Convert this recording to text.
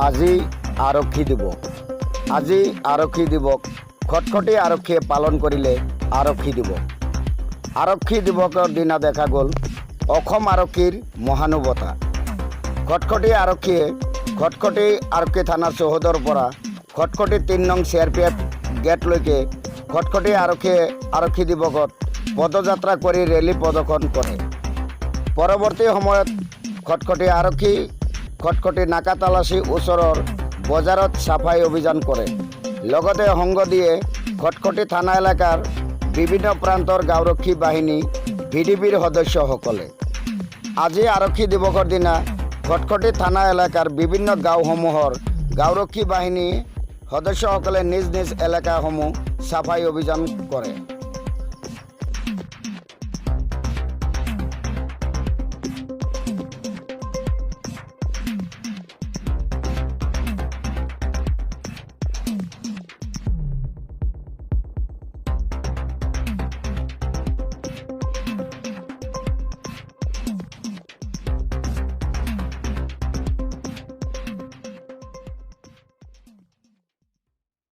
আজি আৰক্ষী দিৱস। আজি আৰক্ষী দিৱস খটখটি আৰক্ষীয়ে পালন কৰিলে আৰক্ষী দিৱস। আৰক্ষী দিৱসৰ দিনা দেখা গ'ল অসম আৰক্ষীৰ মহানুভৱতা। খটখটি আৰক্ষীয়ে খটখটি আৰক্ষী থানাৰ চৌহদৰ পৰা খটখটি ৩ নং CRPF গেটলৈকে খটখটি আৰক্ষীয়ে আৰক্ষী দিৱসত পদযাত্ৰা কৰি ৰেলী প্ৰদৰ্শন কৰে। পৰৱৰ্তী সময়ত খটখটি আৰক্ষী খটখটি নাকা তালাচী ওচৰৰ বজাৰত চাফাই অভিযান কৰে। লগতে সংগ দিয়ে খটখটি থানা এলেকাৰ বিভিন্ন প্ৰান্তৰ গাঁওৰক্ষী বাহিনী VDPৰ সদস্যসকলে। আজি আৰক্ষী দিৱসৰ দিনা খটখটি থানা এলেকাৰ বিভিন্ন গাঁওসমূহৰ গাঁওৰক্ষী বাহিনী সদস্যসকলে নিজ নিজ এলেকাসমূহ চাফাই অভিযান কৰে।